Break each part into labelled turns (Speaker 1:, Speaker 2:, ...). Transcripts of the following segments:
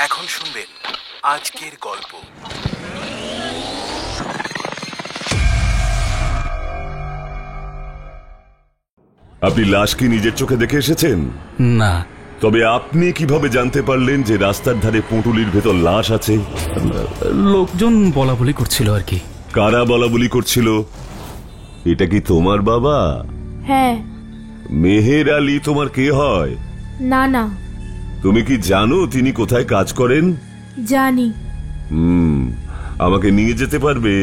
Speaker 1: এখন শুনবেন আজকের গল্প।
Speaker 2: আপনি লাশ কি নিজের চোখে দেখে এসেছেন?
Speaker 3: না।
Speaker 2: তবে আপনি কিভাবে জানতে পারলেন যে রাস্তার ধারে পুঁটুলির ভেতর লাশ আছে?
Speaker 3: লোকজন বলা বলি করছিল আর কি।
Speaker 2: কারা বলা বলি করছিল? এটা কি তোমার বাবা?
Speaker 4: হ্যাঁ।
Speaker 2: মেহের আলী তোমার কে হয়?
Speaker 4: না না।
Speaker 2: তুমি কি জানো তিনি কোথায় কাজ করেন?
Speaker 4: জানি।
Speaker 2: আমাকে নিয়ে যেতে পারবে?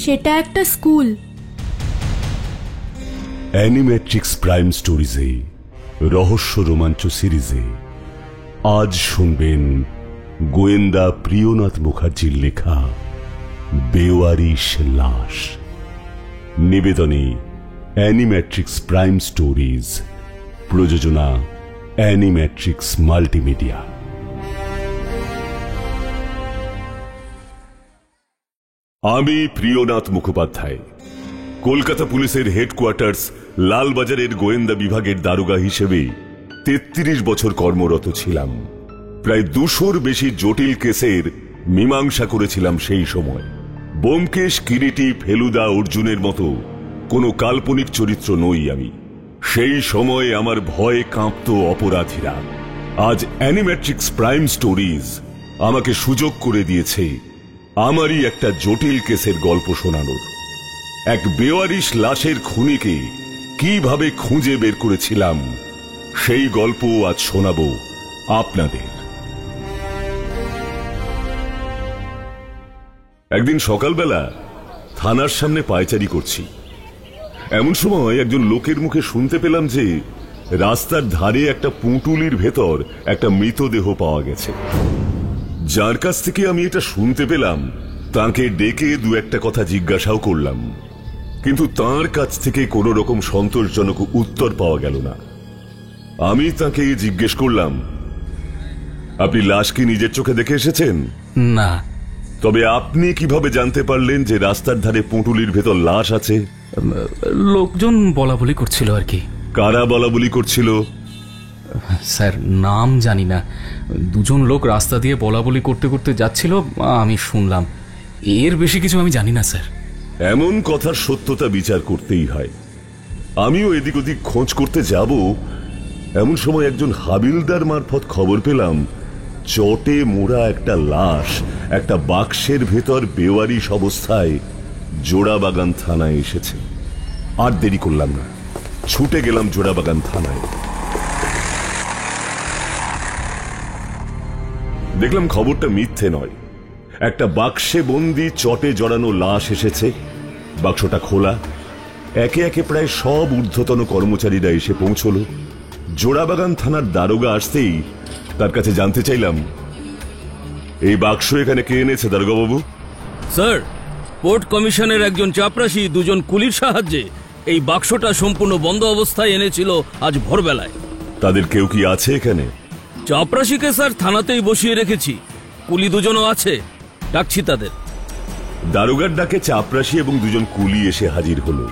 Speaker 4: সেটা একটা স্কুল।
Speaker 2: অ্যানিমেট্রিক্স প্রাইম স্টোরিজে রহস্য রোমাঞ্চ সিরিজে আজ শুনবেন গোয়েন্দা প্রিয়নাথ মুখার্জির লেখা বেওয়ারিশ লাশ। নিবেদনে অ্যানিমেট্রিক্স প্রাইম স্টোরিজ, প্রযোজনা অ্যানিমেট্রিক্স মাল্টিমিডিয়া। আমি প্রিয়নাথ মুখোপাধ্যায় কলকাতা পুলিশের হেডকোয়ার্টার্স লালবাজারের গোয়েন্দা বিভাগের দারোগা হিসেবে ৩৩ বছর কর্মরত ছিলাম। প্রায় ২০০-র বেশি জটিল কেসের মীমাংসা করেছিলাম সেই সময়। ব্যোমকেশ, কিরিটি, ফেলুদা, অর্জুনের মতো কোনো কাল্পনিক চরিত্র নই আমি। সেই সময় আমার ভয়ে কাঁপত অপরাধীরা। আজ অ্যানিমেট্রিক্স প্রাইম স্টোরিজ আমাকে সুযোগ করে দিয়েছে আমারই একটা জটিল কেসের গল্প শোনানোর। এক বেওয়ারিশ লাশের খুনিকে কিভাবে খুঁজে বের করেছিলাম সেই গল্প আজ শোনাবো আপনাদের। একদিন সকালবেলা থানার সামনে পায়চারি করছি, এমন সময় একজন লোকের মুখে শুনতে পেলাম যে রাস্তার ধারে একটা পুঁটুলির ভেতর একটা মৃতদেহ পাওয়া গেছে। যার কাছ থেকে আমি এটা শুনতে পেলাম তাকে ডেকে দু একটা কথা জিজ্ঞাসাও করলাম, কিন্তু তার কাছ থেকে কোনো রকম সন্তোষজনক উত্তর পাওয়া গেল না। আমি তাকে জিজ্ঞেস করলাম, আপনি লাশ কি নিজের চোখে দেখে এসেছেন?
Speaker 3: না।
Speaker 2: তবে আপনি কিভাবে জানতে পারলেন যে রাস্তার ধারে পুঁটুলির ভেতর লাশ আছে?
Speaker 3: লোকজন বলা বলি করছিল আর কি।
Speaker 2: কারা বলা বলি করছিল?
Speaker 3: স্যার নাম জানি না, দুজন লোক রাস্তা দিয়ে বলা বলি করতে করতে যাচ্ছিল, আমি শুনলাম। এর বেশি কিছু আমি জানি না স্যার।
Speaker 2: এমন কথার সত্যতা বিচার করতেই হয়। আমিও এদিক ওদিক খোঁজ করতে যাব, এমন সময় একজন হাবিলদার মারফত খবর পেলাম চটে মোড়া একটা লাশ একটা বাক্সের ভেতর বেওয়ারিশ অবস্থায় জোড়াবাগান থানায় এসেছে। আর দেরি করলাম না, ছুটে গেলাম জোড়াবাগান থানায়। দেখলাম খবরটা মিথ্যে নয়। একটা বাক্সে বন্দি চটে জড়ানো লাশ এসেছে। বাক্সটা খোলা। একে একে প্রায় সব ঊর্ধ্বতন কর্মচারীরা এসে পৌঁছল। জোড়াবাগান থানার দারোগা আসতেই তার কাছে জানতে চাইলাম, এই বাক্স এখানে কে এনেছে দারোগা বাবু?
Speaker 5: স্যার, পোর্ট কমিশনের একজন চাপরাশি দুজন কুলির সাহায্যে এই বাক্সটা সম্পূর্ণ বন্ধ অবস্থায় এনেছিল আজ ভোরবেলায়।
Speaker 2: তাদের কেউ কি আছে এখানে?
Speaker 5: চাপরাশিকে স্যার থানাতেই বসিয়ে রেখেছি, কুলি দুজনও আছে, ডাকছি তাদের।
Speaker 2: দারোগার ডাকে চাপরাশি এবং দুজন কুলি এসে হাজির হলো।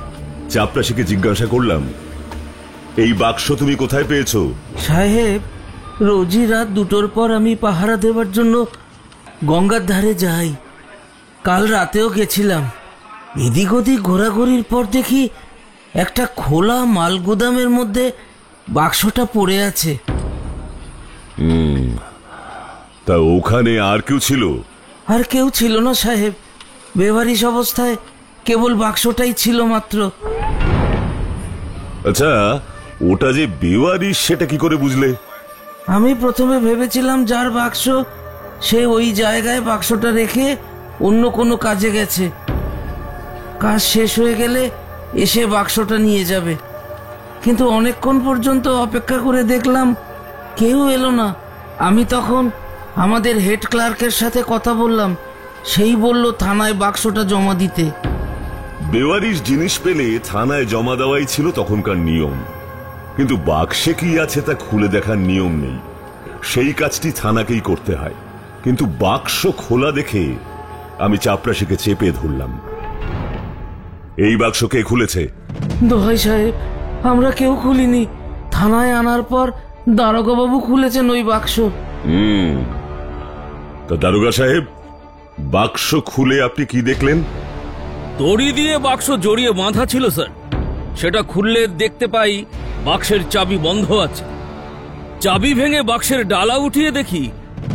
Speaker 2: চাপরাশিকে জিজ্ঞাসা করলাম, এই বাক্স তুমি কোথায় পেয়েছো?
Speaker 6: সাহেব, রোজই রাত 2টোর পর আমি পাহারা দেওয়ার জন্য গঙ্গার ধারে যাই। কাল রাতেও গেছিলাম। এদিক ওদিক ঘোরাঘুরির পর দেখি একটা খোলা মাল গুদামের মধ্যে বাক্সটা পড়ে আছে।
Speaker 2: তা ওখানে আর কেউ ছিল?
Speaker 6: আর কেউ ছিল না সাহেব, বেওয়ারিশ অবস্থায় কেবল বাক্সটাই ছিল মাত্র।
Speaker 2: আচ্ছা, ওটা যে বেওয়ারিশ সেটা কি করে বুঝলে?
Speaker 6: আমি প্রথমে ভেবেছিলাম যার বাক্স সে ওই জায়গায় বাক্সটা রেখে অন্য কোনো কাজে গেছে, কাজ শেষ হয়ে গেলে এসে বাক্সটা নিয়ে যাবে। কিন্তু অনেকক্ষণ পর্যন্ত অপেক্ষা করে দেখলাম কেউ এলো না। আমি তখন আমাদের হেড ক্লার্কের সাথে কথা বললাম, সেই বলল থানায় বাক্সটা জমা দিতে।
Speaker 2: বেওয়ারিশ জিনিস পেলে থানায় জমা দেওয়াই ছিল তখনকার নিয়ম, কিন্তু বাক্সে কি আছে তা খুলে দেখার নিয়ম নেই। সেই কাজটি থানাকেই করতে হয়। কিন্তু বাক্স খোলা দেখে আমি চাপরাশিকে চেপে ধরলাম। এই বাক্স কে খুলেছে?
Speaker 6: দোহাই সাহেব, আমরা কেউ খুলিনি। থানায় আনার পর দারোগা বাবু খুলেছেন ওই বাক্স।
Speaker 2: তা দারোগা সাহেব, বাক্স খুলে আপনি কি দেখলেন?
Speaker 5: দড়ি দিয়ে বাক্স জড়িয়ে বাঁধা ছিল স্যার। সেটা খুললে দেখতে পাই বাক্সের চাবি বন্ধ আছে। চাবি ভেঙে বাক্সের ডালা উঠিয়ে দেখি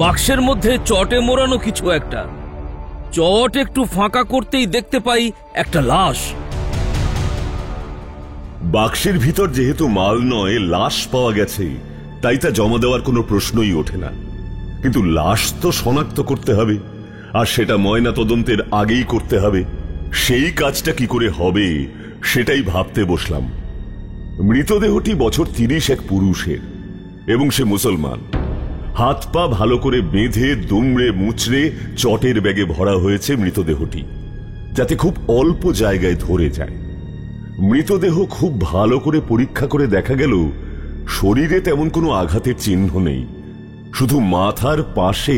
Speaker 5: বাক্সের মধ্যে চটে মোড়ানো কিছু একটা। চট একটু ফাঁকা করতেই দেখতে পাই একটা লাশ।
Speaker 2: বাক্সের ভিতর যেহেতু মাল নয়, লাশ পাওয়া গেছে, তাই তা জমা দেওয়ার কোনো প্রশ্নই ওঠে না। কিন্তু লাশ তো শনাক্ত করতে হবে, আর সেটা ময়না তদন্তের আগেই করতে হবে। সেই কাজটা কি করে হবে সেটাই ভাবতে বসলাম। মৃতদেহটি বছর 30 এক পুরুষের, এবং সে মুসলমান। হাত পা ভালো করে বেঁধে দুমড়ে মুচড়ে চটের ব্যাগে ভরা হয়েছে মৃতদেহটি, যাতে খুব অল্প জায়গায় ধরে যায়। মৃতদেহ খুব ভালো করে পরীক্ষা করে দেখা গেল শরীরে তেমন কোনো আঘাতের চিহ্ন নেই, শুধু মাথার পাশে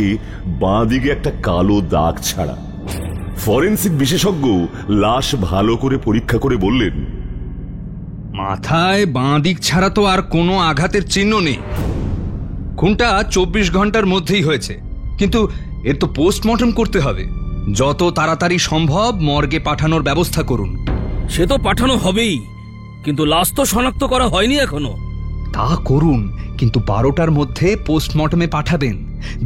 Speaker 2: বাঁ দিকে একটা কালো দাগ ছাড়া। ফরেনসিক বিশেষজ্ঞ লাশ ভালো করে পরীক্ষা করে বললেন,
Speaker 7: মাথায় বাঁ দিক ছাড়া তো আর কোনো আঘাতের চিহ্ন নেই। খুনটা 24 ঘন্টার মধ্যেই হয়েছে, কিন্তু এর তো পোস্টমর্টম করতে হবে। যত তাড়াতাড়ি সম্ভব মর্গে পাঠানোর ব্যবস্থা করুন।
Speaker 5: সে তো পাঠানো হবেই, কিন্তু লাশ তো শনাক্ত করা হয়নি এখনো।
Speaker 7: তা করুন, কিন্তু 12টার মধ্যে পোস্টমর্টমে পাঠাবেন।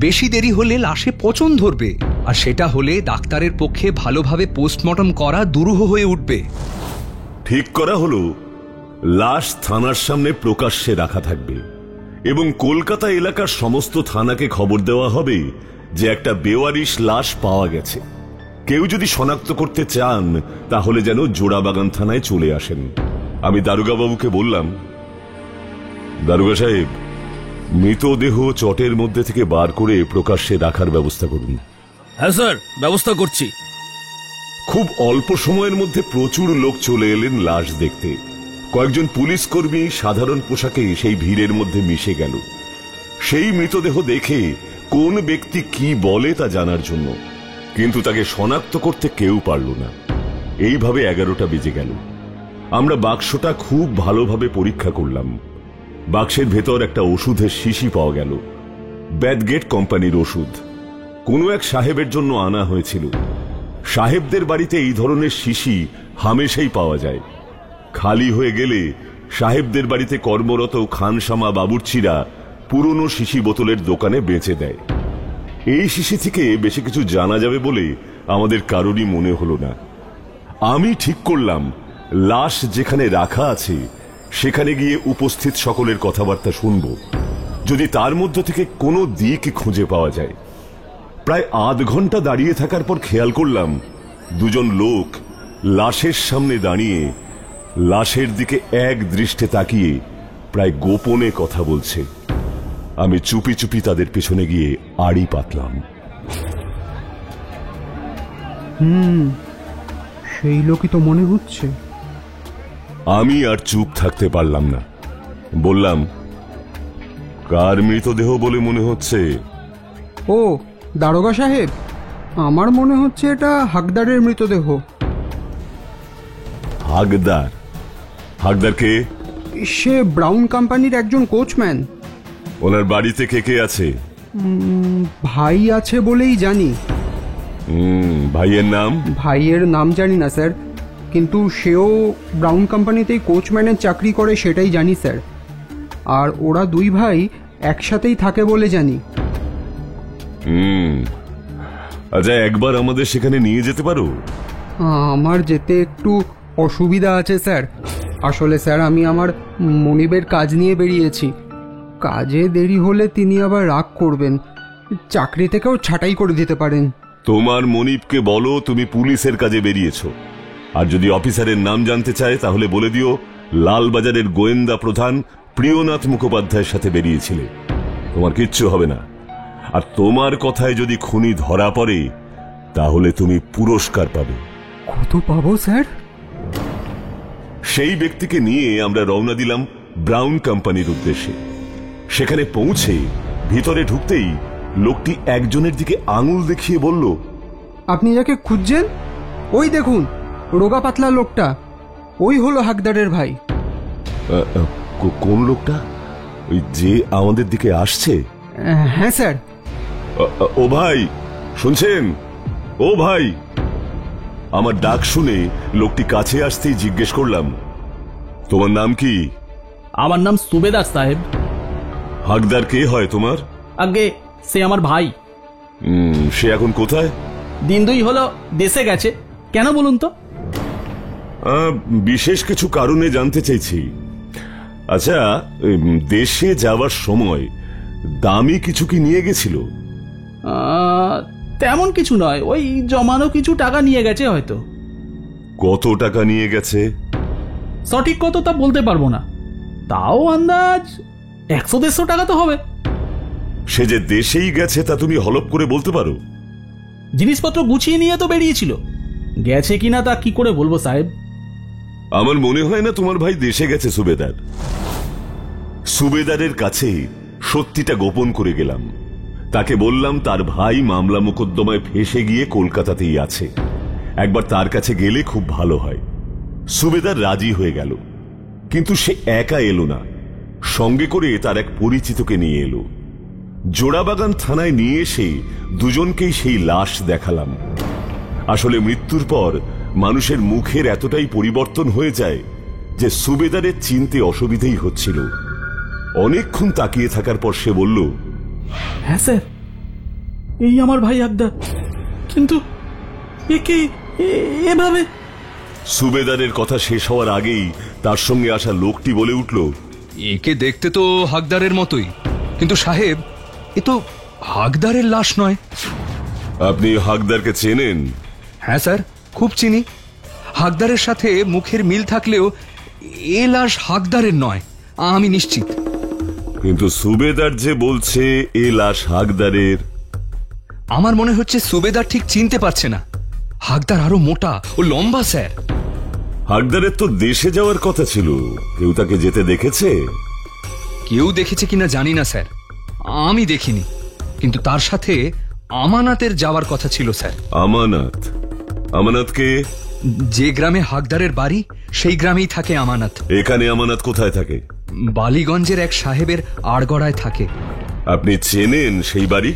Speaker 7: বেশি দেরি হলে লাশে পচন ধরবে, আর সেটা হলে ডাক্তারের পক্ষে ভালোভাবে পোস্টমর্টম করা দুরূহ হয়ে উঠবে।
Speaker 2: ঠিক করা হলো লাশ থানার সামনে প্রকাশ্যে রাখা থাকবে, এবং কলকাতা এলাকার সমস্ত থানাকে খবর দেওয়া হবে যে একটা বেওয়ারিশ লাশ পাওয়া গেছে। কেউ যদি শনাক্ত করতে চান তাহলে যেন জোড়াবাগান থানায় চলে আসেন। আমি দারোগা বাবুকে বললাম, দারোগা সাহেব, মৃতদেহ চটের মধ্যে থেকে বার করে প্রকাশ্যে রাখার ব্যবস্থা করুন।
Speaker 5: হ্যাঁ স্যার, ব্যবস্থা করছি।
Speaker 2: খুব অল্প সময়ের মধ্যে প্রচুর লোক চলে এলেন লাশ দেখতে। কয়েকজন পুলিশ কর্মী সাধারণ পোশাকে সেই ভিড়ের মধ্যে মিশে গেল, সেই মৃতদেহ দেখে কোন ব্যক্তি কি বলে তা জানার জন্য। কিন্তু তাকে শনাক্ত করতে কেউ পারল না। এইভাবে 11টা বেজে গেল। আমরা বাক্সটা খুব ভালোভাবে পরীক্ষা করলাম। বাক্সের ভেতর একটা ওষুধের শিশি পাওয়া গেল, ব্যাডগেট কোম্পানির ওষুধ। কোনো এক সাহেবের জন্য আনা হয়েছিল। সাহেবদের বাড়িতে এই ধরনের শিশি হামেশাই পাওয়া যায়। খালি হয়ে গেলে সাহেবদের বাড়িতে কর্মরত খানসামা বাবুর্চিরা পুরনো শিশি বোতলের দোকানে বেচে দেয়। এই শিশি থেকে বেশি কিছু জানা যাবে বলে আমাদের কারোরই মনে হলো না। আমি ঠিক করলাম লাশ যেখানে রাখা আছে সেখানে গিয়ে উপস্থিত সকলের কথাবার্তা শুনব, যদি তার মধ্য থেকে কোনো দিক খুঁজে পাওয়া যায়। প্রায় আধ ঘন্টা দাঁড়িয়ে থাকার পর খেয়াল করলাম দুজন লোক লাশের সামনে দাঁড়িয়ে লাশের দিকে এক দৃষ্টে তাকিয়ে প্রায় গোপনে কথা বলছে। আমি চুপি চুপি তাদের পেছনে গিয়ে আড়ি পাতলাম।
Speaker 8: সেই লোকই তো মনে হচ্ছে।
Speaker 2: আমি আর চুপ থাকতে পারলাম না, বললাম, কার মৃতদেহ বলে মনে হচ্ছে?
Speaker 8: ও দারোগা সাহেব, আমার মনে হচ্ছে এটা হাকদারের মৃতদেহ।
Speaker 2: হাকদার? হাকদার কে?
Speaker 8: সে ব্রাউন কোম্পানির একজন কোচম্যান।
Speaker 2: ওনার বাড়িতে কে কে আছে?
Speaker 8: ভাই আছে বলেই জানি।
Speaker 2: ভাইয়ের নাম?
Speaker 8: ভাইয়ের নাম জানি না স্যার, কিন্তু সেও ব্রাউন কোম্পানিতেই কোচম্যানের চাকরি করে সেটাই জানি স্যার। আর ওরা দুই ভাই একসাথেই থাকে বলে জানি।
Speaker 2: আচ্ছা, একবার আমাদের সেখানে নিয়ে যেতে পারো?
Speaker 8: আমার যেতে একটু অসুবিধা আছে স্যার। আসলে স্যার আমি আমার মনিবের কাজ নিয়ে বেরিয়েছি। কাজে দেরি হলে তিনি আবার রাগ করবেন, চাকরি থেকেও ছাঁটাই করে দিতে পারেন।
Speaker 2: তোমার মনিবকে বলো তুমি পুলিশের কাজে বেরিয়েছ, আর যদি অফিসারের নাম জানতে চায় তাহলে বলে দিও লালবাজারের গোয়েন্দা প্রধান প্রিয়নাথ মুখোপাধ্যায়ের সাথে বেরিয়েছিলে। তোমার কিচ্ছু হবে না। আর তোমার কথায় যদি খুনি ধরা পড়ে তাহলে তুমি পুরস্কার পাবে।
Speaker 8: কত পাবো স্যার?
Speaker 2: সেই ব্যক্তিকে নিয়ে আমরা রওনা দিলাম ব্রাউন কোম্পানির উদ্দেশ্যে। সেখানে পৌঁছে ভিতরে ঢুকতেই লোকটি একজনের দিকে আঙুল দেখিয়ে বলল,
Speaker 8: আপনি যাকে খুঁজছেন ওই দেখুন, রোগা পাতলা লোকটা, ওই হলো হাকদারের ভাই।
Speaker 2: কোন লোকটা? ওই যে আমাদের দিকে আসছে?
Speaker 8: হ্যাঁ স্যার।
Speaker 2: ও ভাই, শুনছেন? ও ভাই! আমার ডাক শুনে লোকটি কাছে আসতেই জিজ্ঞেস করলাম, তোমার নাম কি?
Speaker 9: আমার নাম সুবেদার সাহেব।
Speaker 2: হাকদার কে হয় তোমার?
Speaker 9: আগে সে আমার ভাই।
Speaker 2: সে এখন কোথায়?
Speaker 9: দিন দুই হলো দেশে গেছে। কেন বলুন তো?
Speaker 2: বিশেষ কিছু কারণে জানতে চাইছি। আচ্ছা, দেশে যাওয়ার সময় দামি কিছু কি নিয়ে গেছিল?
Speaker 9: তেমন কিছু নয়, ওই জমানো কিছু টাকা নিয়ে গেছে হয়তো।
Speaker 2: কত টাকা নিয়ে গেছে?
Speaker 9: সঠিক কত তা বলতে পারবো না, তাও আন্দাজ 100-150 টাকা তো হবে।
Speaker 2: সে যে দেশেই গেছে তা তুমি হলপ করে বলতে পারো?
Speaker 9: জিনিসপত্র গুছিয়ে নিয়ে তো বেরিয়েছিল, গেছে কিনা তা কি করে বলবো সাহেব।
Speaker 2: আমার মনে হয় না তোমার ভাই দেশে গেছে সুবেদার। সুবেদারের কাছে সত্যিটা গোপন করে গেলাম। তাকে বললাম তার ভাই মামলা মোকদ্দমায় ফেঁসে গিয়ে কলকাতাতেই আছে, একবার তার কাছে গেলে খুব ভালো হয়। সুবেদার রাজি হয়ে গেল, কিন্তু সে একা এলো না, সঙ্গে করে তার এক পরিচিতকে নিয়ে এলো। জোড়াবাগান থানায় নিয়ে এসে দুজনকেই সেই লাশ দেখালাম। আসলে মৃত্যুর পর মানুষের মুখের এতটাই পরিবর্তন হয়ে যায় যে সুবেদারের চিনতে অসুবিধেই হচ্ছিল। অনেকক্ষণ তাকিয়ে থাকার পর সে বলল,
Speaker 9: হ্যাঁ স্যার, এই আমার ভাই হাকদার। কিন্তু একে এভাবে?
Speaker 2: সুবেদারের কথা শেষ হওয়ার আগেই তার সঙ্গে আসা লোকটি বলে উঠল,
Speaker 7: একে দেখতে তো হাকদারের মতোই, কিন্তু সাহেব এ তো হাকদারের লাশ নয়।
Speaker 2: আপনি হাকদারকে চেনেন?
Speaker 7: হ্যাঁ স্যার, খুব চিনি। হাকদারের সাথে মুখের মিল থাকলেও এ লাশ হাকদারের নয়, আমি নিশ্চিত।
Speaker 2: কিন্তু সুবেদার যে বলছে এ লাশ হাকদারের।
Speaker 7: আমার মনে হচ্ছে সুবেদার ঠিক চিনতে পারছে না। হাকদার আরো মোটা ও লম্বা স্যার।
Speaker 2: হাকদারের তো দেশে যাওয়ার কথা ছিল, কেউ তাকে যেতে দেখেছে?
Speaker 7: কেউ দেখেছে কিনা জানি না স্যার, আমি দেখিনি। কিন্তু তার সাথে আমানাতের যাওয়ার কথা ছিল স্যার।
Speaker 2: আমানত? আমানতকে?
Speaker 7: যে গ্রামে হাকদারের বাড়ি সেই গ্রামেই থাকে আমানত।
Speaker 2: এখানে আমানত কোথায় থাকে?
Speaker 7: বালিগঞ্জের এক সাহেবের আড়গড়ায় থাকে।
Speaker 2: আপনি চেনেন সেই বাড়ি?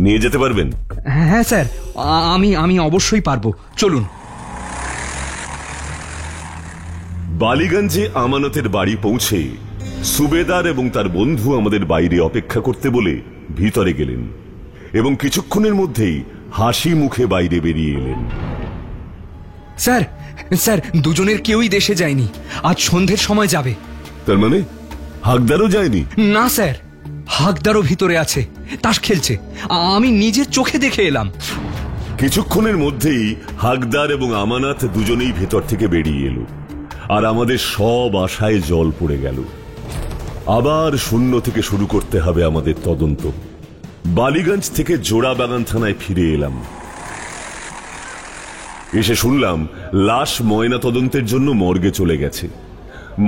Speaker 2: নিয়ে যেতে পারবেন?
Speaker 7: হ্যাঁ স্যার, আমি অবশ্যই পারবো, চলুন।
Speaker 2: বালিগঞ্জে আমানতের বাড়ি পৌঁছে সুবেদার এবং তার বন্ধু আমাদের বাইরে অপেক্ষা করতে বলে ভিতরে গেলেন এবং কিছুক্ষণের মধ্যেই হাসি মুখে বাইরে বেরিয়ে এলেন।
Speaker 7: স্যার স্যার, দুজনের কেউই দেশে যায়নি, আজ সন্ধ্যের সময় যাবে।
Speaker 2: তার মানে হাকদারও যায়নি?
Speaker 7: না স্যার, হাকদারও ভিতরে আছে, তাস খেলছে। আমি নিজের চোখে দেখে এলাম।
Speaker 2: কিছুক্ষণের মধ্যেই হাকদার এবং আমানত দুজনেই ভেতর থেকে বেরিয়ে এলো, আর আমাদের সব আশায় জল পড়ে গেল। আবার শূন্য থেকে শুরু করতে হবে আমাদের তদন্ত। বালিগঞ্জ থেকে জোড়াবাগান থানায় ফিরে এলাম। এসে শুনলাম লাশ ময়না তদন্তের জন্য মর্গে চলে গেছে।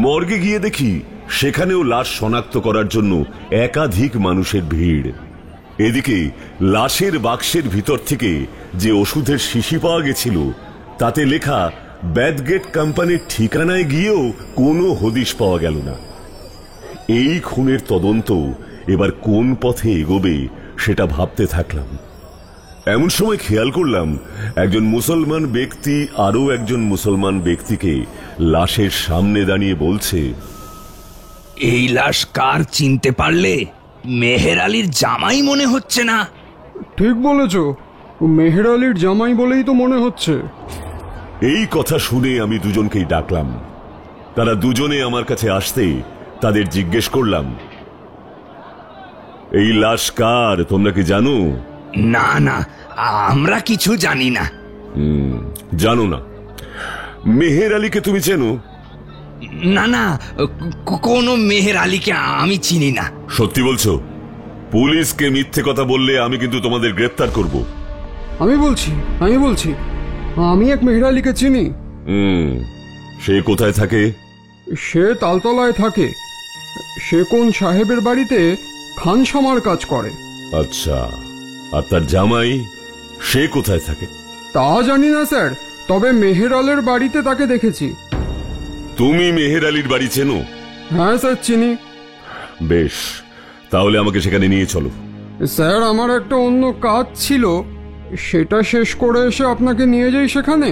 Speaker 2: মর্গে গিয়ে দেখি সেখানেও লাশ শনাক্ত করার জন্য একাধিক মানুষের ভিড়। এদিকে লাশের বাক্সের ভিতর থেকে যে ওষুধের শিশি পাওয়া গেছিল তাতে লেখা ব্যাদগেট কোম্পানির ঠিকানায় গিয়েও কোনো হদিশ পাওয়া গেল না। এই খুনের তদন্ত এবার কোন পথে এগোবে সেটা ভাবতে থাকলাম। এমন সময় খেয়াল করলাম একজন মুসলমান ব্যক্তি আরো একজন মুসলমান ব্যক্তিকে লাশের সামনে দাঁড়িয়ে বলছে,
Speaker 5: এই লাশ কার চিনতে পারলে? মেহের আলীর জামাই মনে হচ্ছে না?
Speaker 8: ঠিক বলেছ, মেহের আলীর জামাই বলেই তো মনে হচ্ছে।
Speaker 2: এই কথা শুনে আমি দুজনকেই ডাকলাম। তারা দুজনে আমার কাছে আসতে তাদের জিজ্ঞেস করলাম, এই লাশ কার তোমরা কি জানো?
Speaker 5: না না, আমরা কিছু জানি না।
Speaker 2: জানো না? মেহের আলীকে তুমি চেনো?
Speaker 5: না না, কোনো মেহের আলীকে আমি চিনি না।
Speaker 2: সত্যি বলছো? পুলিশকে মিথ্যে কথা বললে আমি কিন্তু তোমাদের গ্রেফতার করব।
Speaker 8: আমি বলছি আমি এক মেহের আলীকে চিনি।
Speaker 2: সে কোথায় থাকে?
Speaker 8: সে তালতলায় থাকে। সে কোন সাহেবের বাড়িতে খানসামার কাজ করে।
Speaker 2: আচ্ছা, আর তার জামাই সে কোথায় থাকে?
Speaker 8: তা জানি না স্যার, তবে মেহের আলীর বাড়িতে তাকে দেখেছি।
Speaker 2: তুমি মেহের আলীর বাড়ি চেনো?
Speaker 8: হ্যাঁ স্যার, চিনি।
Speaker 2: বেশ, তাহলে আমাকে সেখানে নিয়ে চলো।
Speaker 8: স্যার, আমার একটা অন্য কাজ ছিল, সেটা শেষ করে এসে আপনাকে নিয়ে যাই সেখানে।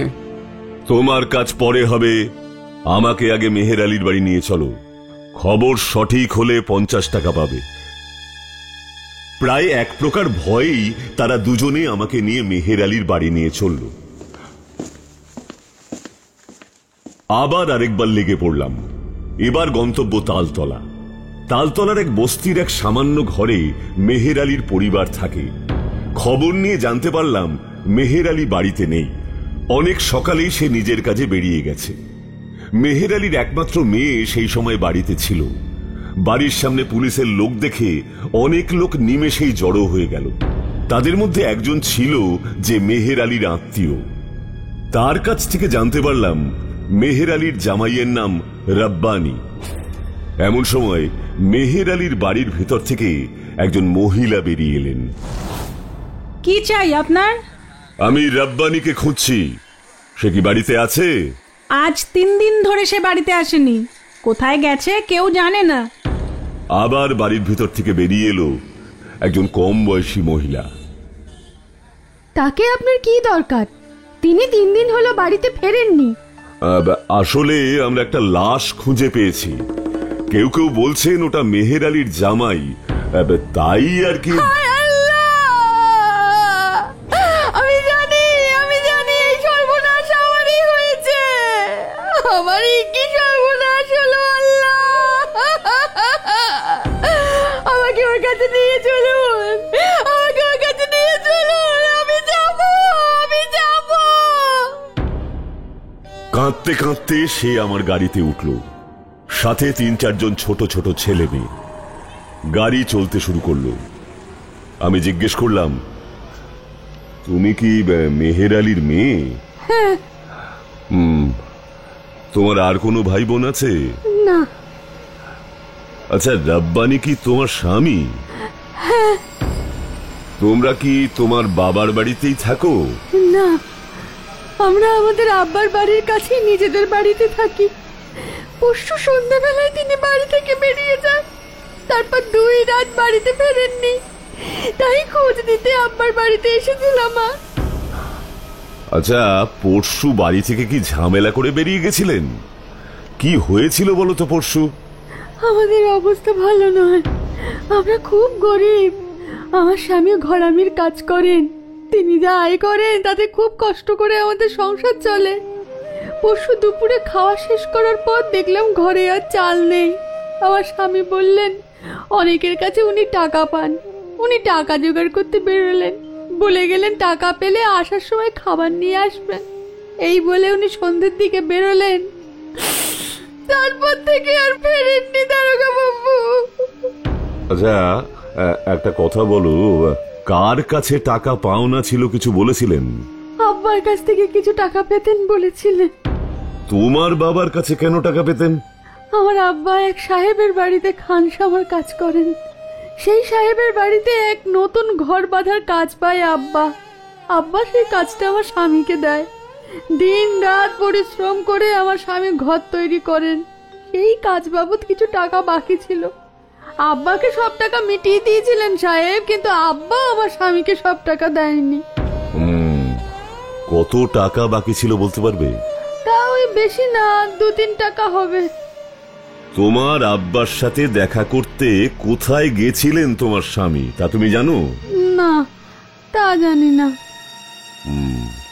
Speaker 2: তোমার কাজ পরে হবে, আমাকে আগে মেহের আলীর বাড়ি নিয়ে চলো। খবর সঠিক হলে 50 টাকা পাবে। প্রায় এক প্রকার ভয়েই তারা দুজনে আমাকে নিয়ে মেহের আলীর বাড়ি নিয়ে চলল। আবার আরেকবার লেগে পড়লাম। এবার গন্তব্য তালতলা। তালতলার এক বস্তির এক সামান্য ঘরে মেহের আলীর পরিবার থাকে। খবর নিয়ে জানতে পারলাম মেহের আলী বাড়িতে নেই। অনেক সকালেই সে নিজের কাজে বেরিয়ে গেছে। মেহের আলীর একমাত্র মেয়ে সেই সময় বাড়িতে ছিল। বাড়ির সামনে পুলিশের লোক দেখে অনেক লোক নিমেষেই জড়ো হয়ে গেল। তাদের মধ্যে একজন ছিল যে মেহের আলীর আত্মীয়। তার কাছ থেকে জানতে পারলাম মেহের আলীর জামাইয়ের নাম রব্বানি। এমন সময় মেহের আলীর বাড়ির ভেতর থেকে একজন মহিলা বেরিয়ে এলেন।
Speaker 10: কি চাই আপনার?
Speaker 2: আমি রব্বানিকে খুঁজছি, সে কি বাড়িতে আছে?
Speaker 10: আজ 3 দিন ধরে সে বাড়িতে আসেনি। কোথায় গেছে কেউ জানে না।
Speaker 2: আবার বাড়ির ভিতর থেকে বেরিয়ে এলো একজন কম বয়সী মহিলা।
Speaker 4: তাকে আপনার কি দরকার? তিনি 3 দিন হলো বাড়িতে ফেরেননি।
Speaker 2: আসলে আমরা একটা লাশ খুঁজে পেয়েছি। কেউ কেউ বলছেন ওটা মেহের আলীর জামাই, তাই আর কি।
Speaker 4: আমি জানি এই সর্বনাশ আমারই হয়েছে। আমারই কি সর্বনাশ হলো আল্লাহ! আমাকে ওর কাছে নিয়ে চলুন, আমাকে ওর কাছে নিয়ে চলুন। আমি যাব।
Speaker 2: কাঁদতে কাঁদতে সে আমার গাড়িতে উঠল, সাথে 3-4 জন ছোট ছোট ছেলে মেয়ে। গাড়ি চলতে শুরু করলো। আমি জিজ্ঞেস করলাম, তুমি কি মেহের আলীর মেয়ে? তোমার আর কোনো ভাই বোন আছে?
Speaker 4: না।
Speaker 2: আচ্ছা, রব্বানি কি তোমার স্বামী? তোমরা কি তোমার বাবার বাড়িতেই থাকো?
Speaker 4: না, আমরা আমাদের আব্বার বাড়ির কাছে নিজেদের বাড়িতে থাকি। পরশু সন্ধ্যাবেলায় তিনি বাড়ি থেকে বেরিয়ে যান, তারপর 2 রাত বাড়িতে ফেরেননি। তাই খোঁজ দিতে আব্বার বাড়িতে এসেছিলাম।
Speaker 2: আচ্ছা, পরশু বাড়ি থেকে কি ঝামেলা করে বেরিয়ে গেছিলেন? কি হয়েছিল বলো তো পরশু?
Speaker 4: আমাদের অবস্থা ভালো নয়, আমরা খুব গরিব। আমার স্বামী ঘরামির কাজ করেন, তিনি যা আয় করেন তাতে খুব কষ্ট করে আমাদের সংসার চলে। পরশু দুপুরে খাওয়া শেষ করার পর দেখলাম ঘরে আর চাল নেই। আমার স্বামী বললেন অনেকের কাছে উনি টাকা পান। উনি টাকা জোগাড় করতে বেরোলেন, বলে গেলেন টাকা পেলে আসার সময় খাবার নিয়ে আসবেন। এই বলে উনি সন্ধ্যের দিকে বেরোলেন, তারপর থেকে আর ফেরেননি দারোগা বাবু।
Speaker 2: আচ্ছা, একটা কথা বলো, কার কাছে টাকা পাওনা ছিল কিছু বলেছিলেন?
Speaker 4: আব্বার কাছ থেকে কিছু টাকা পেতেন বলেছিলেন।
Speaker 2: তোমার বাবার কাছে কেন টাকা পেতেন?
Speaker 4: আমার আব্বা এক সাহেবের বাড়িতে খানসামার কাজ করেন। সেই সাহেবের বাড়িতে এক নতুন ঘর বাঁধার কাজ পায় আব্বা সেই কাজটা আমার স্বামীকে দেয়। দিন রাত পরিশ্রম করে আমার স্বামী ঘর তৈরি করেন। সেই কাজ বাবদ কিছু টাকা বাকি ছিল। আব্বাকে সব টাকা মিটিয়ে দিয়েছিলেন সাহেব, কিন্তু আব্বা আমার স্বামীকে সব টাকা দেয়নি।
Speaker 2: কত টাকা বাকি ছিল বলতে পারবে?
Speaker 4: তা ওই বেশি না, 2-3 টাকা হবে।
Speaker 2: তোমার আব্বার সাথে দেখা করতে কোথায় গেছিলেন তোমার স্বামী তা তুমি জানো?
Speaker 4: না, তা জানি না।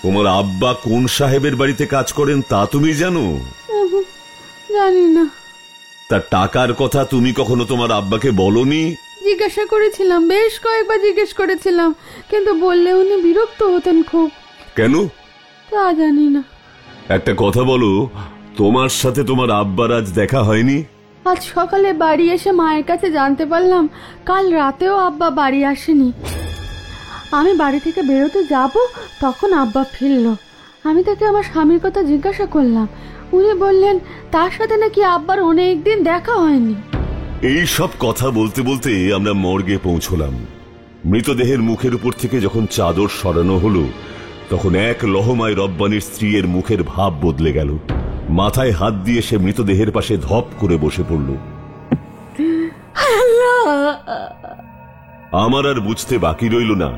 Speaker 2: তোমার আব্বা কোন সাহেবের বাড়িতে কাজ করেন তা তুমি জানো?
Speaker 4: জানি না।
Speaker 2: তার টাকার কথা তুমি কখনো তোমার আব্বাকে বলনি?
Speaker 4: জিজ্ঞাসা করেছিলাম, বেশ কয়েকবার জিজ্ঞেস করেছিলাম, কিন্তু বললে উনি বিরক্ত হতেন খুব।
Speaker 2: কেন?
Speaker 4: তা জানি না।
Speaker 2: একটা কথা বলো, তোমার সাথে তোমার আব্বার আজ দেখা হয়নি?
Speaker 4: আজ সকালে বাড়ি এসে মায়ের কাছে জানতে পারলাম কাল রাতেও আব্বা বাড়ি আসেনি। আমি বাড়ি থেকে বেরোতে যাব, তখন আব্বা ফিরল। আমি তাকে আমার স্বামীর কথা জিজ্ঞাসা করলাম। উনি বললেন তার সাথে নাকি আব্বার অনেকদিন দেখা হয়নি।
Speaker 2: এই সব কথা বলতে বলতে আমরা মর্গে পৌঁছলাম। মৃতদেহের মুখের উপর থেকে যখন চাদর সরানো হলো, তখন এক লহমায় রব্বানির স্ত্রীর মুখের ভাব বদলে গেল। মাথায় হাত দিয়ে সে মৃতদেহের পাশে ধপ করে বসে পড়ল। আমার আর বুঝতে বাকি রইল না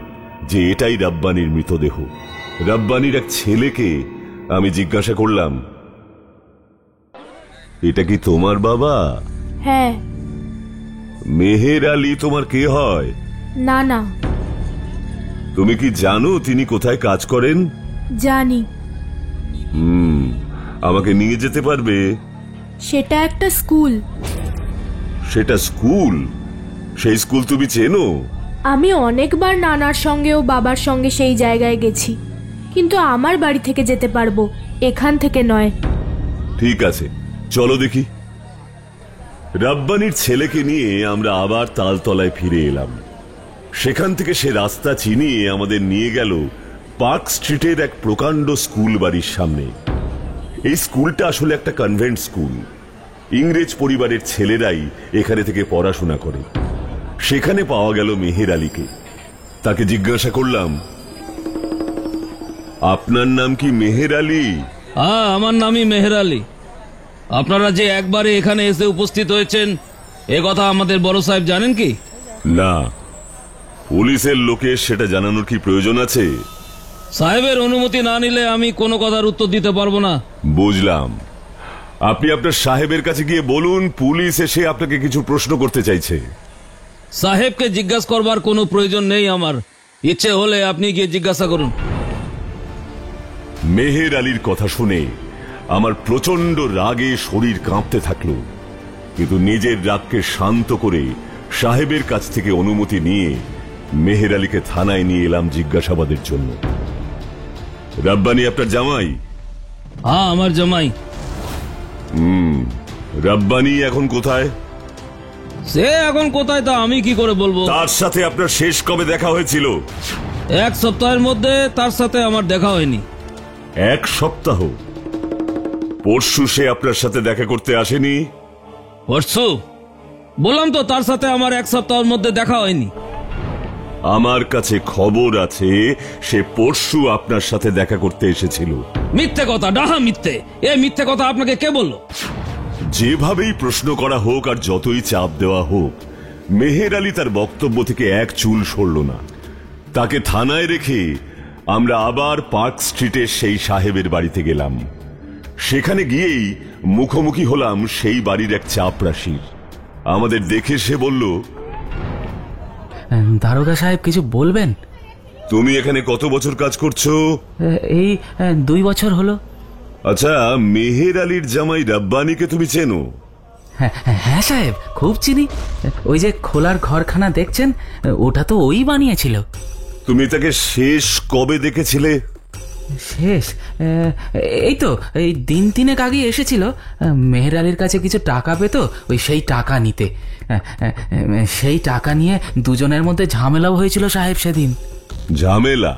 Speaker 2: যে এটাই রাব্বানির মৃতদেহ। রাব্বানির এক ছেলেকে আমি জিজ্ঞাসা করলাম, এটা কি তোমার বাবা?
Speaker 11: হ্যাঁ।
Speaker 2: মেহের আলী তোমার কে হয়?
Speaker 11: না না।
Speaker 2: তুমি কি জানো তিনি কোথায় কাজ করেন?
Speaker 11: জানি।
Speaker 2: আমাকে নিয়ে যেতে পারবে?
Speaker 11: সেটা একটা স্কুল।
Speaker 2: সেটা স্কুল? সেই স্কুল তুমি চেনো?
Speaker 11: আমি অনেকবার নানার সঙ্গে ও বাবার সঙ্গে সেই জায়গায় গেছি, কিন্তু আমার বাড়ি থেকে যেতে পারবো, এখান থেকে নয়।
Speaker 2: ঠিক আছে, চলো দেখি। রাব্বানির ছেলেকে নিয়ে আমরা আবার তালতলায় ফিরে এলাম। সেখান থেকে সে রাস্তা চিনিয়ে আমাদের নিয়ে গেল পার্ক স্ট্রিটের এক প্রকাণ্ড স্কুল বাড়ির সামনে। এই স্কুলটা আসলে একটা কনভেন্ট স্কুল। ইংরেজ পরিবারের ছেলেরাই এখানে থেকে পড়াশোনা করে। সেখানে পাওয়া গেল মেহের আলীকে। তাকে জিজ্ঞাসা করলাম, আপনার নাম কি মেহের আলী?
Speaker 5: হ্যাঁ, আমার নামই মেহের আলী। আপনারা যে একবারে এখানে এসে উপস্থিত হয়েছেন এ কথা আমাদের বড় সাহেব জানেন কি?
Speaker 2: না। পুলিশের লোকে সেটা জানানোর কি প্রয়োজন আছে?
Speaker 5: সাহেবের অনুমতি না নিলে আমি কোনো কথার উত্তর দিতে পারবো না।
Speaker 2: বুঝলাম। আপনি আপনার সাহেবের কাছে গিয়ে বলুন পুলিশ এসে আপনাকে কিছু প্রশ্ন করতে চাইছে।
Speaker 5: সাহেবকে জিজ্ঞাসা করবার কোনো প্রয়োজন নেই আমার। ইচ্ছে হলে আপনি গিয়ে জিজ্ঞাসা করুন।
Speaker 2: মেহের আলীর কথা শুনে আমার প্রচন্ড রাগে শরীর কাঁপতে থাকলো, কিন্তু নিজের রাগকে শান্ত করে সাহেবের কাছ থেকে অনুমতি নিয়ে মেহের আলীকে থানায় নিয়ে এলাম জিজ্ঞাসাবাদের জন্য। রাব্বানি আপনার জামাই?
Speaker 5: হ্যাঁ, আমার জামাই।
Speaker 2: রাব্বানি এখন কোথায়?
Speaker 5: সে এখন কোথায় তা আমি কি করে বলবো?
Speaker 2: তার সাথে আপনার শেষ কবে দেখা হয়েছিল?
Speaker 5: 1 সপ্তাহের মধ্যে তার সাথে আমার দেখা হয়নি।
Speaker 2: 1 সপ্তাহ? পরশু সে আপনার সাথে দেখা করতে আসেনি?
Speaker 5: পরশু? বললাম তো তার সাথে আমার 1 সপ্তাহের মধ্যে দেখা হয়নি।
Speaker 2: আমার কাছে খবর আছে সে পরশু আপনার সাথে দেখা করতে এসেছিল।
Speaker 5: মিথ্যে কথা, ডাহা মিথ্যে। এ মিথ্যে কথা আপনাকে কে বললো?
Speaker 2: যেভাবেই প্রশ্ন করা হোক আর যতই চাপ দেওয়া হোক, মেহের আলী তার বক্তব্য থেকে এক চুল সরল না। তাকে থানায় রেখে আমরা আবার পার্ক স্ট্রিটের সেই সাহেবের বাড়িতে গেলাম। সেখানে গিয়েই মুখোমুখি হলাম সেই বাড়ির এক চাপরাশির। আমাদের দেখে সে বলল,
Speaker 3: দারোগা সাহেব কিছু বলবেন?
Speaker 2: তুমি এখানে কত বছর কাজ করছো?
Speaker 3: এই 2 বছর হলো।
Speaker 2: আচ্ছা, মেহের আলীর জামাই রাব্বানিকে তুমি চেনো?
Speaker 3: হ্যাঁ সাহেব, খুব চিনি। ওই যে খোলার ঘরখানা দেখছেন, ওটা তো ওই বানিয়েছিল।
Speaker 2: তুমি তাকে শেষ কবে দেখেছিলে?
Speaker 3: শেষ এই তো এই 3 আগে এসেছিল। মেহের আলীর কাছে কিছু টাকা পেত, ওই সেই টাকা নিতে। সেই টাকা নিয়ে দুজনের মধ্যে ঝামেলাও হয়েছিল সাহেব সেদিন।
Speaker 2: ঝামেলা?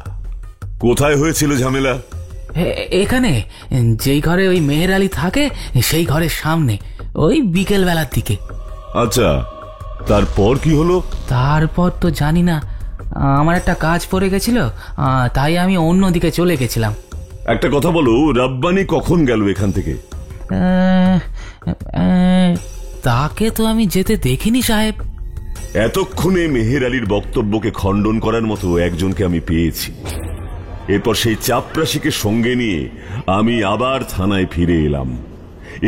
Speaker 2: কোথায় হয়েছিল ঝামেলা?
Speaker 3: এখানে, যেই ঘরে ওই মেহের আলী থাকে সেই ঘরের সামনে, ওই বিকেল বেলার দিকে।
Speaker 2: আচ্ছা, তারপর কি হলো?
Speaker 3: তারপর তো জানি না, আমার একটা কাজ পড়ে গেছিল, তাই আমি অন্যদিকে চলে গেছিলাম।
Speaker 2: একটা কথা বলো, রাব্বানি কখন গেল এখান থেকে?
Speaker 3: তাকে তো আমি যেতে দেখিনি সাহেব।
Speaker 2: এতক্ষণে মেহের আলীর বক্তব্যকে খণ্ডন করার মতো একজনকে আমি পেয়েছি। এরপর সেই চাপরাশিকে সঙ্গে নিয়ে আমি আবার থানায় ফিরে এলাম।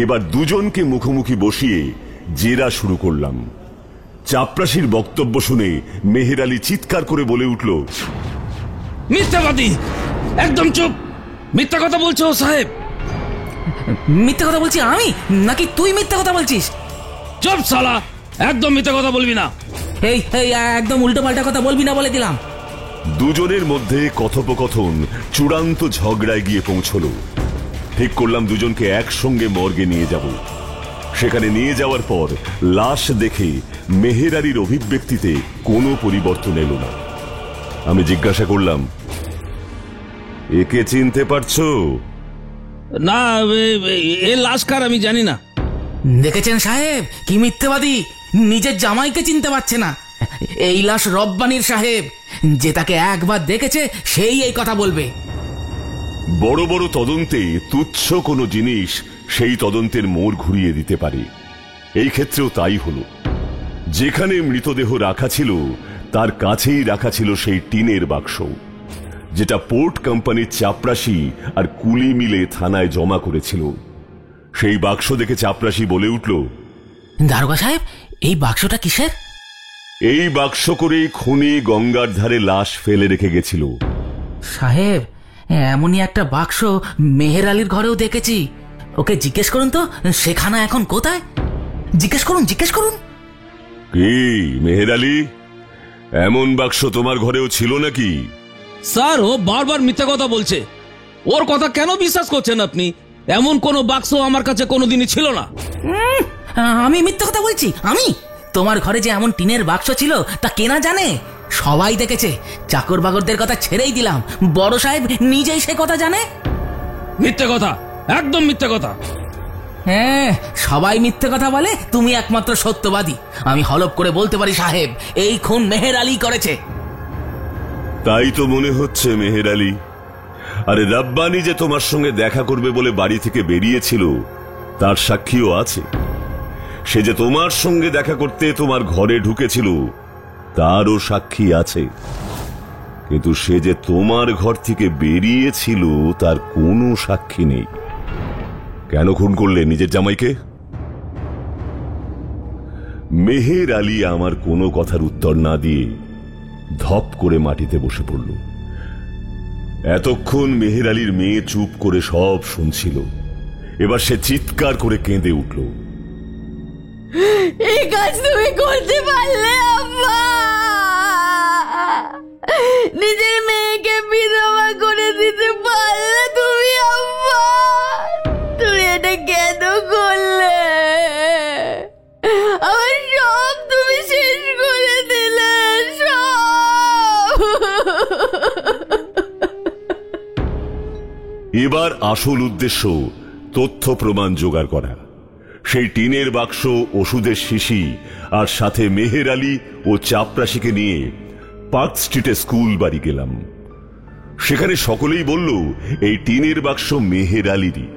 Speaker 2: এবার দুজনকে মুখোমুখি বসিয়ে জেরা শুরু করলাম। চাপরাশির বক্তব্য শুনে মেহের আলী চিৎকার করে বলে উঠল,
Speaker 5: মিথ্যাবাদী! একদম চুপ! মিথ্যা কথা বলছো সাহেব।
Speaker 3: মিথ্যা কথা বলছি আমি, নাকি তুই মিথ্যা কথা বলছিস?
Speaker 5: চুপ শালা, একদম মিথ্যা কথা বলবি না।
Speaker 3: এই একদম উল্টো পাল্টা কথা বলবি না বলে দিলাম।
Speaker 2: দুজনের মধ্যে কথোপকথন চূড়ান্ত ঝগড়ায় গিয়ে পৌঁছলো। ঠিক করলাম দুজনকে একসঙ্গে মর্গে নিয়ে যাব। সেখানে নিয়ে যাওয়ার পর লাশ দেখে মেহের আলীর অভিব্যক্তিতে কোনো পরিবর্তন এলো না। আমি জিজ্ঞাসা করলাম, একে চিনতে পারছো?
Speaker 5: না, এ লাশকার আমি জানি না।
Speaker 3: দেখেছেন সাহেব, কি মিথ্যাবাদী! নিজের জামাইকে চিনতে পারছে না। এই লাশ রব্বানির সাহেব, যে তাকে একবার দেখেছে সেই এই কথা বলবে।
Speaker 2: বড় বড় তদন্তে তুচ্ছ কোনো জিনিস সেই তদন্তের মোড় ঘুরিয়ে দিতে পারে। এই ক্ষেত্রেও তাই হলো। যেখানে মৃতদেহ রাখা ছিল তার কাছেই রাখা ছিল সেই টিনের বাক্স, যেটা পোর্ট কোম্পানির চাপরাশি আর কুলি মিলে থানায় জমা করেছিল। সেই বাক্স দেখে চাপরাশি বলে উঠল,
Speaker 3: দারোগা সাহেব, এই বাক্সটা কিসের?
Speaker 2: এই বাক্স করে খুনি গঙ্গার ধারে লাশ ফেলে রেখে গেছিল।
Speaker 3: সাহেব, এমনই একটা বাক্স মেহের আলীর ঘরেও দেখেছি। ওকে জিজ্ঞেস করুন তো, সেখানা এখন কোথায়? জিজ্ঞেস করুন, জিজ্ঞেস করুন।
Speaker 2: কি মেহের আলী, এমন বাক্স তোমার ঘরেও ছিল নাকি?
Speaker 5: স্যার, ও বারবার মিথ্যা কথা বলছে। ওর কথা কেন বিশ্বাস করছেন আপনি? এমন কোনো বাক্স আমার কাছে কোনোদিনই ছিল না।
Speaker 3: আমি মিথ্যা কথা বলছি? আমি? তোমার ঘরে যে এমন টিনের বাক্স ছিল তা কেনা জানে? সবাই দেখেছে। চাকর বাকরদের কথা ছেড়েই দিলাম, বড় সাহেব নিজেই সে কথা জানে।
Speaker 5: মিথ্যে কথা, একদম মিথ্যে কথা।
Speaker 3: হ্যাঁ, সবাই মিথ্যে কথা বলে, তুমি একমাত্র সত্যবাদী। আমি হলফ করে বলতে পারি সাহেব, এই খুন মেহের আলী করেছে।
Speaker 2: তাই তো মনে হচ্ছে মেহের আলী। আরে রাব্বানি যে তোমার সঙ্গে দেখা করবে বলে বাড়ি থেকে বেরিয়েছিল, তার সাক্ষীও আছে। সে যে তোমার সঙ্গে দেখা করতে তোমার ঘরে ঢুকেছিল, তারও সাক্ষী আছে। কিন্তু সে যে তোমার ঘর থেকে বেরিয়েছিল, তার কোনো সাক্ষী নেই। কেন খুন করলে নিজের জামাইকে? মেহের আলী আমার কোনো কথার উত্তর না দিয়ে ধপ করে মাটিতে বসে পড়ল। এতক্ষণ মেহের আলীর মেয়ে চুপ করে সব শুনছিল। এবার সে চিৎকার করে কেঁদে উঠল।
Speaker 4: এই কাজ তুমি করতে পারলে আব্বা? নিজের মেয়েকে বিধবা করে দিতে পারলে তুমি আব্বা? তুমি এটা কেন করলে? আমার সব তুমি শেষ করে দিলে, সব।
Speaker 2: এবার আসল উদ্দেশ্য তথ্য প্রমাণ জোগাড় করা। সেই টিনের বাক্স, ওষুধের শিশি আর সাথে মেহের আলী ও চাপরাশিকে নিয়ে পার্ক স্ট্রিটে স্কুল বাড়ি গেলাম। সেখানে সকলেই বলল এই টিনের বাক্স মেহের আলীরই।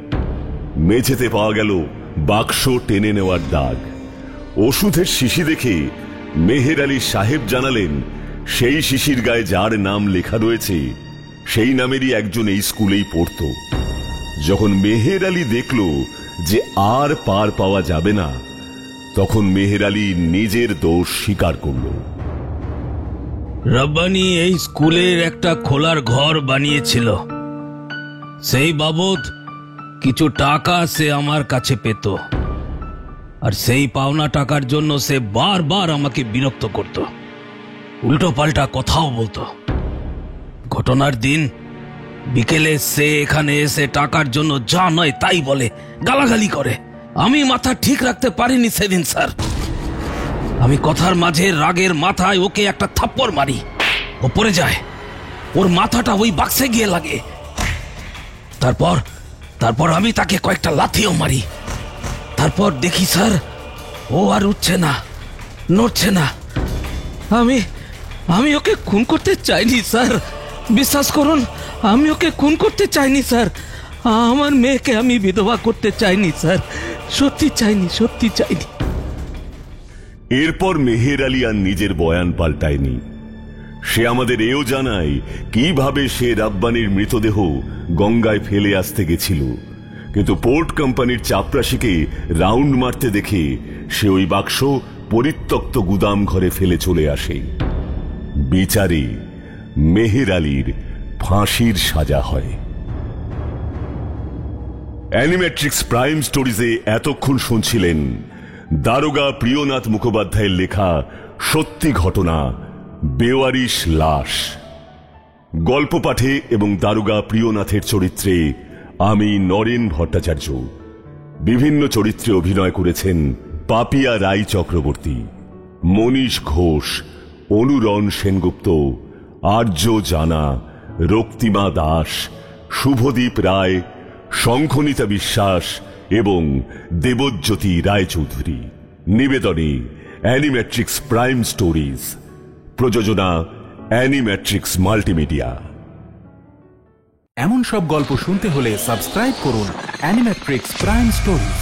Speaker 2: মেঝেতে পাওয়া গেল বাক্স টেনে নেওয়ার দাগ। ওষুধের শিশি দেখে মেহের আলী সাহেব জানালেন, সেই শিশির গায়ে যার নাম লেখা রয়েছে, সেই নামেরই একজন এই স্কুলেই পড়ত। যখন মেহের আলী দেখল যে আর পার পাওয়া যাবে না, তখন মেহের আলী নিজের দোষ স্বীকার করল।
Speaker 5: রব্বানি এই স্কুলের একটা খোলার ঘর বানিয়েছিল। সেই বাবদ কিছু টাকা সে আমার কাছে পেত, আর সেই পাওনা টাকার জন্য সে বারবার আমাকে বিরক্ত করত, উল্টো পাল্টা কথাও বলতো। ঘটনার দিন বিকেলে সে এখানে এসে টাকার জন্য যা নয় তাই বলে, গালাগালি করে। আমি মাথা ঠিক রাখতে পারিনি সেদিন স্যার। আমি কথার মাঝে রাগের মাথায় ওকে একটা থাপ্পড় মারি। ও পড়ে যায়, ওর মাথাটা ওই বাক্সে গিয়ে লাগে। তারপর আমি তাকে কয়েকটা লাথিও মারি। তারপর দেখি স্যার, ও আর উঠছে না, নড়ছে না। আমি ওকে খুন করতে চাইনি স্যার, বিশ্বাস করুন, আমি ওকে খুন করতে চাইনি স্যার। আমার মেয়েকে আমি বিধবা করতে চাইনি স্যার, সত্যি চাইনি।
Speaker 2: এরপর মেহের আলী আর নিজের বয়ান পাল্টায়নি। সে আমাদের এও জানায় কিভাবে সে রাব্বানির মৃতদেহ গঙ্গায় ফেলে আসতে গেছিল, কিন্তু পোর্ট কোম্পানির চাপরাশিকে রাউন্ড মারতে দেখে সে ওই বাক্স পরিত্যক্ত গুদাম ঘরে ফেলে চলে আসে। বিচারে মেহের আলীর ফাঁসির সাজা হয়। অ্যানিমেট্রিক্স প্রাইম স্টোরিজে এতক্ষণ শুনছিলেন দারোগা প্রিয়নাথ মুখোপাধ্যায়ের লেখা সত্যি ঘটনা বেওয়ারিশ লাশ। গল্প পাঠে এবং দারোগা প্রিয়নাথের চরিত্রে আমি নরেন ভট্টাচার্য। বিভিন্ন চরিত্রে অভিনয় করেছেন পাপিয়া রায় চক্রবর্তী, মনীষ ঘোষ, অনুরণ সেনগুপ্ত, আর্য জানা, রক্তিমা দাস, শুভদীপ রায়, শঙ্খনীতা বিশ্বাস এবং দেবজ্যোতি রায়চৌধুরী। নিবেদনে অ্যানিমেট্রিক্স প্রাইম স্টোরিজ। প্রযোজনা অ্যানিমেট্রিক্স মাল্টিমিডিয়া।
Speaker 1: এমন সব গল্প শুনতে হলে সাবস্ক্রাইব করুন অ্যানিমেট্রিক্স প্রাইম স্টোরিজ।